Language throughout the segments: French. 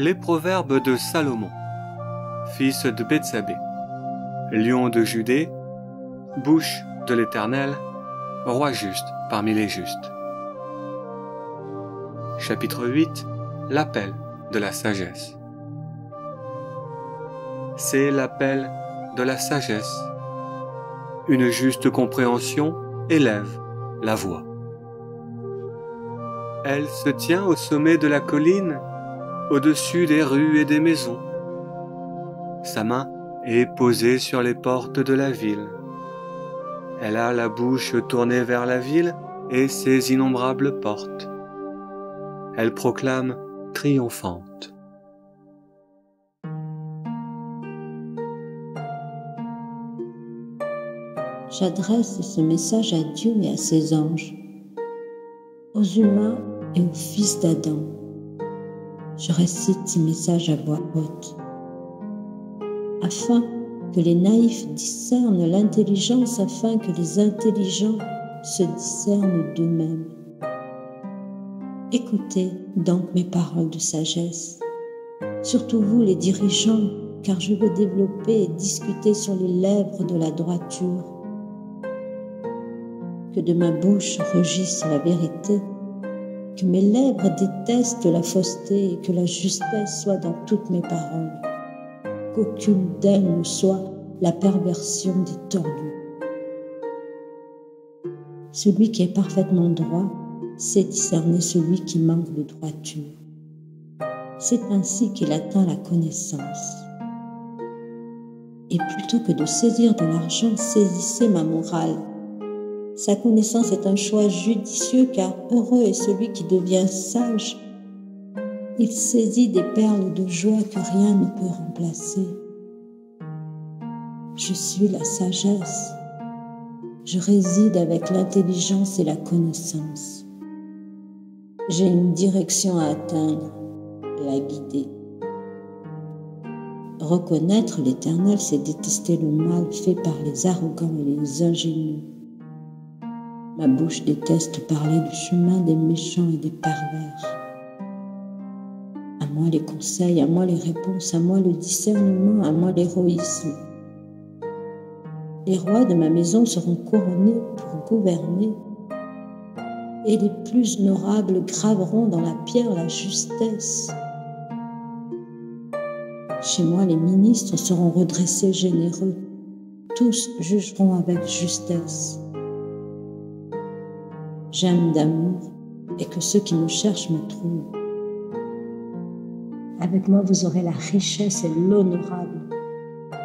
Les proverbes de Salomon, fils de Bethsabée, lion de Judée, bouche de l'Éternel, roi juste parmi les justes. Chapitre 8. L'appel de la sagesse. C'est l'appel de la sagesse. Une juste compréhension élève la voix. Elle se tient au sommet de la colline, au-dessus des rues et des maisons. Sa main est posée sur les portes de la ville. Elle a la bouche tournée vers la ville et ses innombrables portes. Elle proclame triomphante. J'adresse ce message à Dieu et à ses anges, aux humains et aux fils d'Adam. Je récite ce message à voix haute, afin que les naïfs discernent l'intelligence, afin que les intelligents se discernent d'eux-mêmes. Écoutez donc mes paroles de sagesse, surtout vous les dirigeants, car je veux développer et discuter sur les lèvres de la droiture. Que de ma bouche rugisse la vérité, que mes lèvres détestent la fausseté et que la justesse soit dans toutes mes paroles, qu'aucune d'elles ne soit la perversion des tordus. Celui qui est parfaitement droit sait discerner celui qui manque de droiture. C'est ainsi qu'il atteint la connaissance. Et plutôt que de saisir de l'argent, saisissez ma morale. Sa connaissance est un choix judicieux, car heureux est celui qui devient sage. Il saisit des perles de joie que rien ne peut remplacer. Je suis la sagesse. Je réside avec l'intelligence et la connaissance. J'ai une direction à atteindre, la guider. Reconnaître l'Éternel, c'est détester le mal fait par les arrogants et les ingénieux. Ma bouche déteste parler du chemin des méchants et des pervers. À moi les conseils, à moi les réponses, à moi le discernement, à moi l'héroïsme. Les rois de ma maison seront couronnés pour gouverner, et les plus honorables graveront dans la pierre la justesse. Chez moi les ministres seront redressés généreux, tous jugeront avec justesse. J'aime d'amour et que ceux qui me cherchent me trouvent. Avec moi, vous aurez la richesse et l'honorable,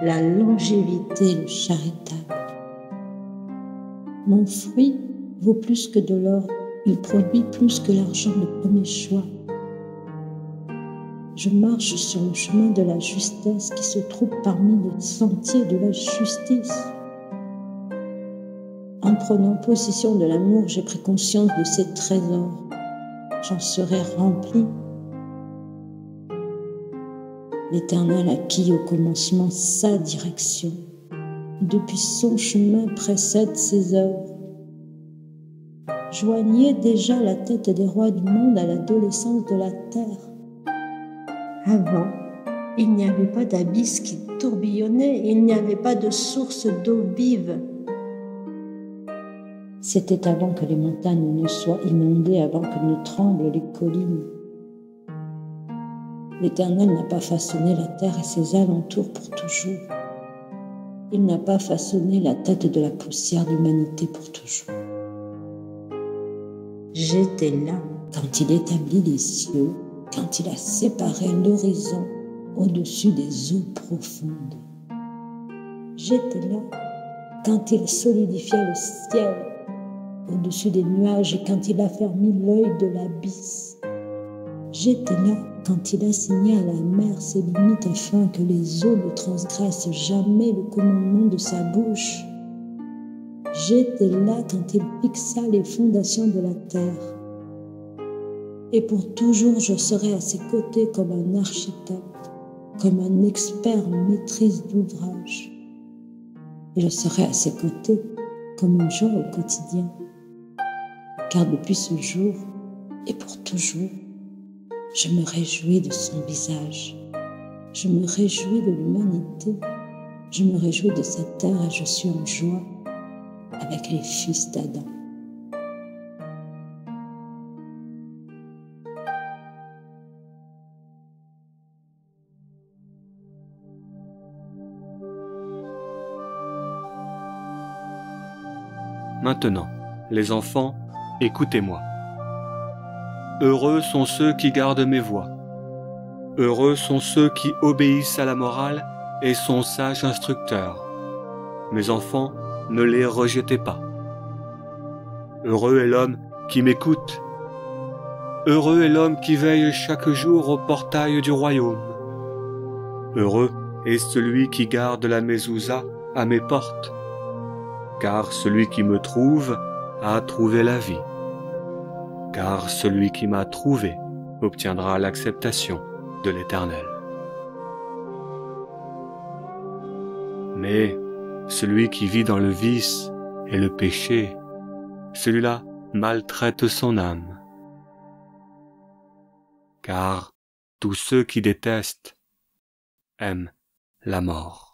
la longévité et le charitable. Mon fruit vaut plus que de l'or, il produit plus que l'argent de premier choix. Je marche sur le chemin de la justesse qui se trouve parmi les sentiers de la justice. En prenant possession de l'amour, j'ai pris conscience de ses trésors. J'en serai rempli. L'Éternel acquit au commencement sa direction. Depuis son chemin précède ses œuvres. Joignez déjà la tête des rois du monde à l'adolescence de la terre. Avant, il n'y avait pas d'abysse qui tourbillonnait, il n'y avait pas de source d'eau vive. C'était avant que les montagnes ne soient inondées, avant que ne tremblent les collines. L'Éternel n'a pas façonné la terre et ses alentours pour toujours. Il n'a pas façonné la tête de la poussière d'humanité pour toujours. J'étais là quand il établit les cieux, quand il a séparé l'horizon au-dessus des eaux profondes. J'étais là quand il solidifiait le ciel au-dessus des nuages et quand il a fermé l'œil de l'abysse. J'étais là quand il assigna à la mer ses limites afin que les eaux ne transgressent jamais le commandement de sa bouche. J'étais là quand il fixa les fondations de la terre. Et pour toujours, je serai à ses côtés comme un architecte, comme un expert en maîtrise d'ouvrage. Et je serai à ses côtés comme un jour au quotidien. Car depuis ce jour, et pour toujours, Je me réjouis de son visage. Je me réjouis de l'humanité. Je me réjouis de cette terre et je suis en joie avec les fils d'Adam. Maintenant, les enfants, écoutez-moi. Heureux sont ceux qui gardent mes voies. Heureux sont ceux qui obéissent à la morale et sont sages instructeurs. Mes enfants, ne les rejetez pas. Heureux est l'homme qui m'écoute. Heureux est l'homme qui veille chaque jour au portail du royaume. Heureux est celui qui garde la mezouza à mes portes. Car celui qui me trouve a trouvé la vie. Car celui qui m'a trouvé obtiendra l'acceptation de l'Éternel. Mais celui qui vit dans le vice et le péché, celui-là maltraite son âme. Car tous ceux qui détestent aiment la mort.